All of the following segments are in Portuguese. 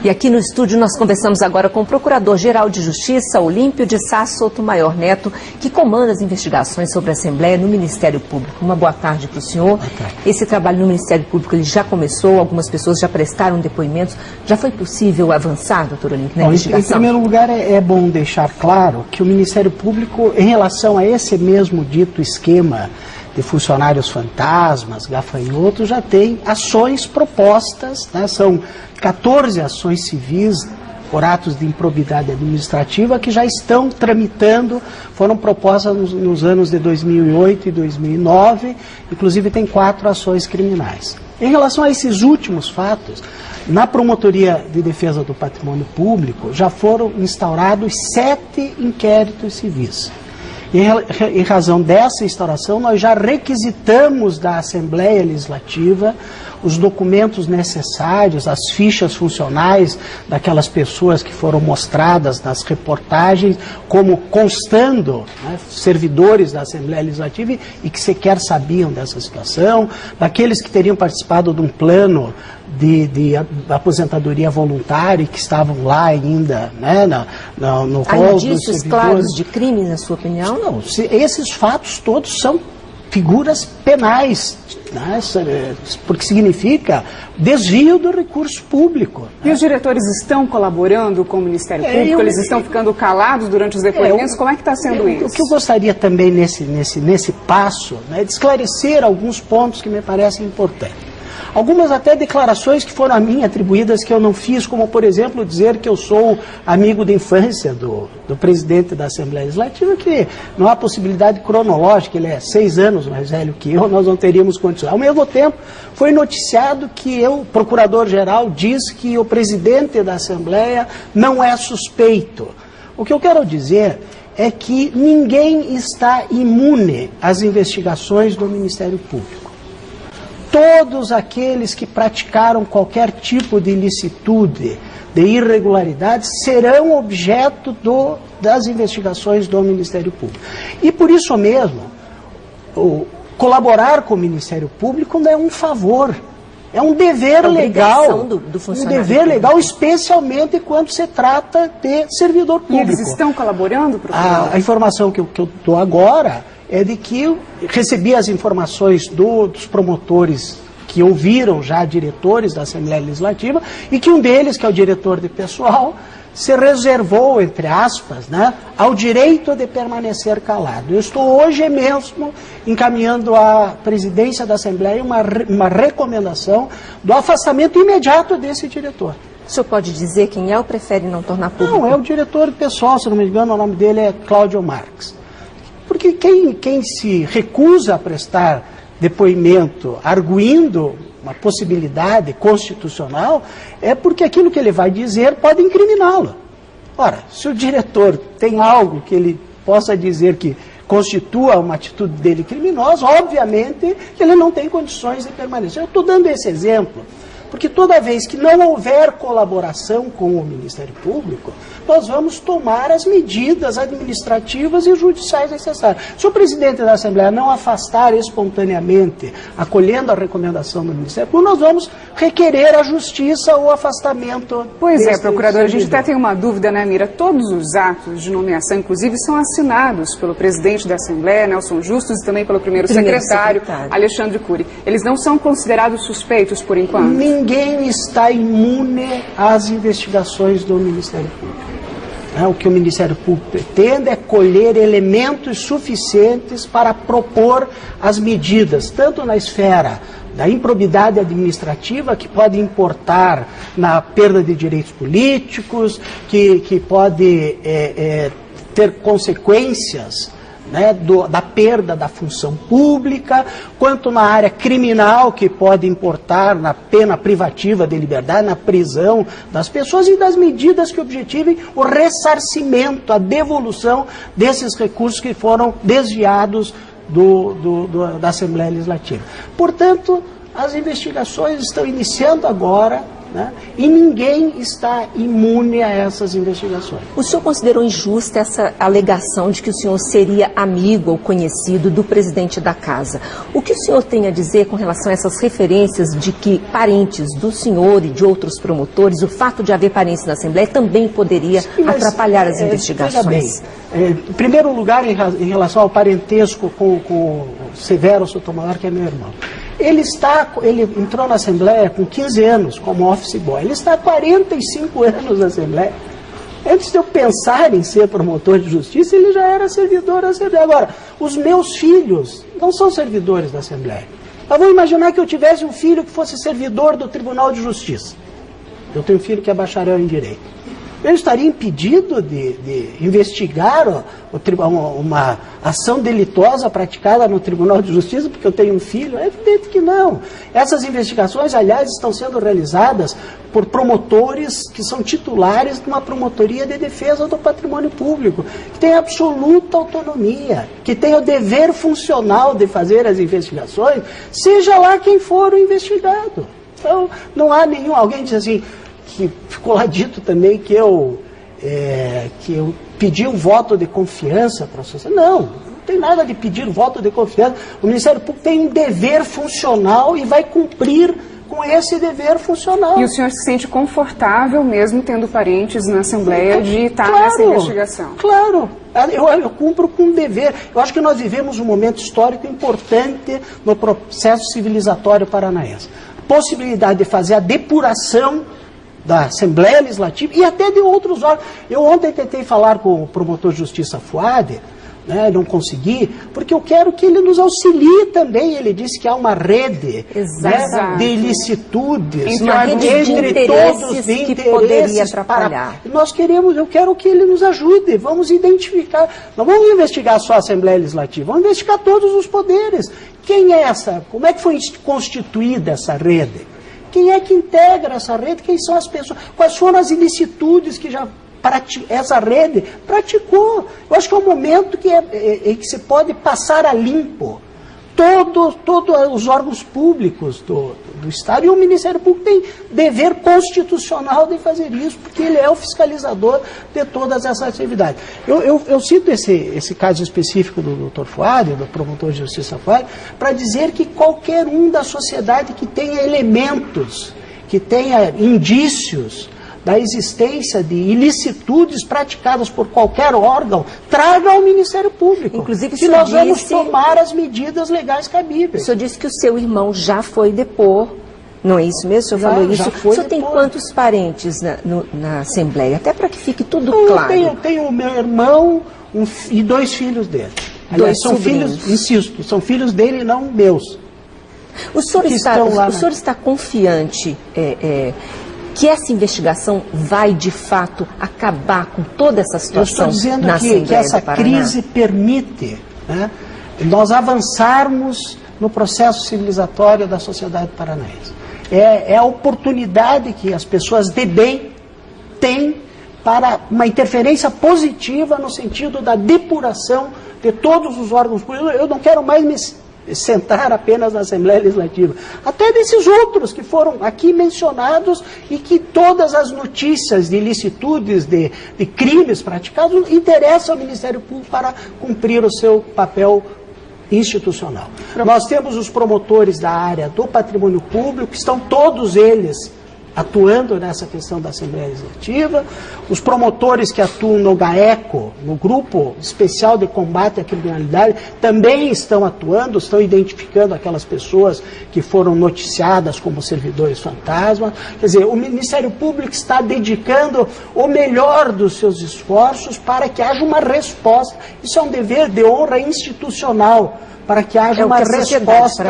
E aqui no estúdio nós conversamos agora com o Procurador-Geral de Justiça, Olímpio de Sá Sotomayor Neto, que comanda as investigações sobre a Assembleia no Ministério Público. Uma boa tarde para o senhor. Esse trabalho no Ministério Público ele já começou, algumas pessoas já prestaram depoimentos. Já foi possível avançar, doutor Olímpio, na investigação? Em primeiro lugar, é bom deixar claro que o Ministério Público, em relação a esse mesmo dito esquema de funcionários fantasmas, gafanhotos, já tem ações propostas, né? São 14 ações civis por atos de improbidade administrativa que já estão tramitando, foram propostas nos anos de 2008 e 2009, inclusive tem 4 ações criminais. Em relação a esses últimos fatos, na Promotoria de Defesa do Patrimônio Público já foram instaurados 7 inquéritos civis. Em razão dessa instauração, nós já requisitamos da Assembleia Legislativa os documentos necessários, as fichas funcionais daquelas pessoas que foram mostradas nas reportagens como constando, né, servidores da Assembleia Legislativa e que sequer sabiam dessa situação, daqueles que teriam participado de um plano de aposentadoria voluntária e que estavam lá ainda, né, no rol dos indícios claros de crime, na sua opinião? Não, esses fatos todos são figuras penais, né, porque significa desvio do recurso público. E os diretores estão colaborando com o Ministério Público? Eles estão ficando calados durante os depoimentos? Como é que está sendo isso? O que eu gostaria também nesse passo, né, de esclarecer alguns pontos que me parecem importantes. Algumas até declarações que foram a mim atribuídas que eu não fiz, como, por exemplo, dizer que eu sou amigo de infância do presidente da Assembleia Legislativa, que não há possibilidade cronológica, ele é 6 anos mais velho que eu, nós não teríamos condições. Ao mesmo tempo, foi noticiado que o Procurador-Geral diz que o presidente da Assembleia não é suspeito. O que eu quero dizer é que ninguém está imune às investigações do Ministério Público. Todos aqueles que praticaram qualquer tipo de ilicitude, de irregularidade, serão objeto das investigações do Ministério Público. E por isso mesmo, colaborar com o Ministério Público não é um favor, é um dever legal, um dever legal, especialmente quando se trata de servidor público. E eles estão colaborando, professor? A informação que eu dou agora é de que eu recebi as informações dos promotores que ouviram já diretores da Assembleia Legislativa e que um deles, que é o diretor de pessoal, se reservou, entre aspas, né, ao direito de permanecer calado. Eu estou hoje mesmo encaminhando à presidência da Assembleia uma recomendação do afastamento imediato desse diretor. O senhor pode dizer quem é ou prefere não tornar público? Não, é o diretor de pessoal, se não me engano, o nome dele é Cláudio Marques. Porque quem se recusa a prestar depoimento arguindo uma possibilidade constitucional é porque aquilo que ele vai dizer pode incriminá-lo. Ora, se o diretor tem algo que ele possa dizer que constitua uma atitude dele criminosa, obviamente que ele não tem condições de permanecer. Eu estou dando esse exemplo porque toda vez que não houver colaboração com o Ministério Público, nós vamos tomar as medidas administrativas e judiciais necessárias. Se o presidente da Assembleia não afastar espontaneamente, acolhendo a recomendação do Ministério Público, nós vamos requerer à Justiça o afastamento. Pois é, procurador, a gente até tem uma dúvida, né, Mira? Todos os atos de nomeação, inclusive, são assinados pelo presidente da Assembleia, Nelson Justus, e também pelo primeiro secretário, Alexandre Cury. Eles não são considerados suspeitos por enquanto? Ninguém está imune às investigações do Ministério Público. O que o Ministério Público pretende é colher elementos suficientes para propor as medidas, tanto na esfera da improbidade administrativa, que pode importar na perda de direitos políticos, que pode ter consequências, né, da perda da função pública, quanto na área criminal, que pode importar na pena privativa de liberdade, na prisão das pessoas, e das medidas que objetivem o ressarcimento, a devolução desses recursos que foram desviados da Assembleia Legislativa. Portanto, as investigações estão iniciando agora, né? E ninguém está imune a essas investigações. O senhor considerou injusta essa alegação de que o senhor seria amigo ou conhecido do presidente da casa? O que o senhor tem a dizer com relação a essas referências de que parentes do senhor e de outros promotores, o fato de haver parentes na Assembleia também poderia atrapalhar as investigações? Em primeiro lugar, em relação ao parentesco com o Severo Sotomayor, que é meu irmão. Ele entrou na Assembleia com 15 anos como office boy. Ele está há 45 anos na Assembleia. Antes de eu pensar em ser promotor de justiça, ele já era servidor da Assembleia. Agora, os meus filhos não são servidores da Assembleia. Mas vamos imaginar que eu tivesse um filho que fosse servidor do Tribunal de Justiça. Eu tenho um filho que é bacharel em Direito. Ele estaria impedido de investigar uma ação delitosa praticada no Tribunal de Justiça porque eu tenho um filho? É evidente que não. Essas investigações, aliás, estão sendo realizadas por promotores que são titulares de uma promotoria de defesa do patrimônio público, que tem absoluta autonomia, que tem o dever funcional de fazer as investigações, seja lá quem for o investigado. Então, não há nenhum... Alguém diz assim... que ficou lá dito também que eu pedi um voto de confiança para a sociedade. Não tem nada de pedir voto de confiança. O Ministério Público tem um dever funcional e vai cumprir com esse dever funcional. E o senhor se sente confortável, mesmo tendo parentes na Assembleia, de estar nessa investigação? Claro, eu cumpro com um dever. Eu acho que nós vivemos um momento histórico importante no processo civilizatório paranaense. Possibilidade de fazer a depuração da Assembleia Legislativa e até de outros órgãos. Eu ontem tentei falar com o promotor de justiça Fuad, né, não consegui, porque eu quero que ele nos auxilie também. Ele disse que há uma rede, né, de ilicitudes, entre todos os interesses que poderia atrapalhar. Eu quero que ele nos ajude. Vamos identificar. Não vamos investigar só a Assembleia Legislativa, vamos investigar todos os poderes. Quem é essa? Como é que foi constituída essa rede? Quem é que integra essa rede? Quem são as pessoas? Quais foram as ilicitudes que essa rede praticou? Eu acho que é um momento que se pode passar a limpo todos os órgãos públicos do Estado, e o Ministério Público tem dever constitucional de fazer isso, porque ele é o fiscalizador de todas essas atividades. Eu cito esse caso específico do Dr. Fuad, do promotor de justiça Fuad, para dizer que qualquer um da sociedade que tenha elementos, que tenha indícios da existência de ilicitudes praticadas por qualquer órgão, traga ao Ministério Público. Inclusive, que nós vamos tomar as medidas legais cabíveis. O senhor disse que o seu irmão já foi depor, não é isso mesmo? O senhor falou isso. O senhor tem quantos parentes na Assembleia? Até para que fique tudo claro. Eu tenho o meu irmão e 2 filhos dele. Aliás, são filhos, insisto, são filhos dele e não meus. O senhor está confiante que essa investigação vai, de fato, acabar com toda essa situação na Assembleia do Paraná? Eu estou dizendo que essa crise permite, né, nós avançarmos no processo civilizatório da sociedade paranaense. É a oportunidade que as pessoas de bem têm para uma interferência positiva no sentido da depuração de todos os órgãos públicos. Eu não quero mais me sentar apenas na Assembleia Legislativa, até desses outros que foram aqui mencionados e que todas as notícias de ilicitudes, de crimes praticados, interessam ao Ministério Público para cumprir o seu papel institucional. Nós temos os promotores da área do patrimônio público, estão todos eles atuando nessa questão da Assembleia Legislativa, os promotores que atuam no GAECO, no Grupo Especial de Combate à Criminalidade, também estão atuando, estão identificando aquelas pessoas que foram noticiadas como servidores fantasma. Quer dizer, o Ministério Público está dedicando o melhor dos seus esforços para que haja uma resposta. Isso é um dever de honra institucional, para que haja uma resposta,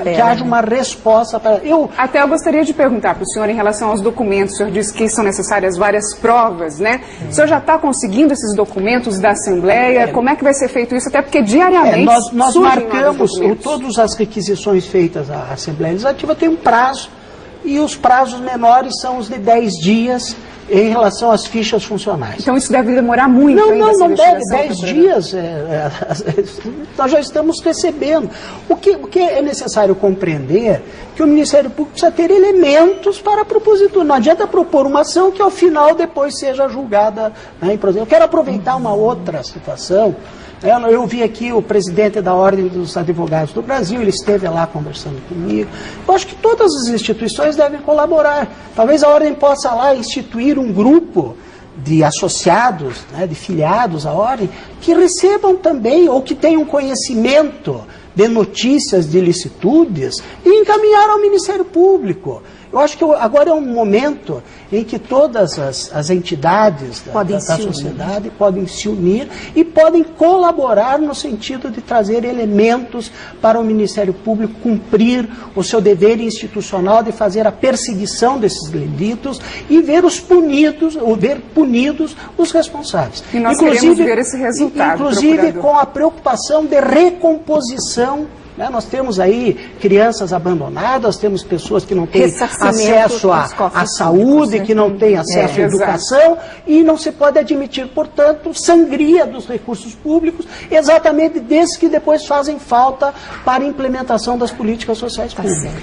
que haja uma resposta para... Até eu gostaria de perguntar para o senhor em relação aos documentos. O senhor disse que são necessárias várias provas, né? O senhor já está conseguindo esses documentos da Assembleia? Como é que vai ser feito isso? Até porque diariamente nós marcamos, todas as requisições feitas à Assembleia Legislativa tem um prazo e os prazos menores são os de 10 dias em relação às fichas funcionais. Então isso deve demorar muito ainda. Não deve. 10 dias nós já estamos recebendo. O que é necessário compreender que o Ministério Público precisa ter elementos para a propositura. Não adianta propor uma ação que ao final depois seja julgada, né, em processo. Eu quero aproveitar uma outra situação. Eu vi aqui o presidente da Ordem dos Advogados do Brasil, ele esteve lá conversando comigo. Eu acho que todas as instituições devem colaborar. Talvez a Ordem possa lá instituir um grupo de associados, né, de filiados à Ordem, que recebam também, ou que tenham conhecimento de notícias de ilicitudes e encaminhar ao Ministério Público. Eu acho que agora é um momento em que todas as entidades da sociedade podem se unir e podem colaborar no sentido de trazer elementos para o Ministério Público cumprir o seu dever institucional de fazer a perseguição desses delitos e ver punidos os responsáveis. E nós queremos ver esse resultado, inclusive com a preocupação de recomposição. Nós temos aí crianças abandonadas, temos pessoas que não têm acesso à saúde, que não têm acesso à educação, e não se pode admitir, portanto, sangria dos recursos públicos, exatamente desses que depois fazem falta para a implementação das políticas sociais públicas.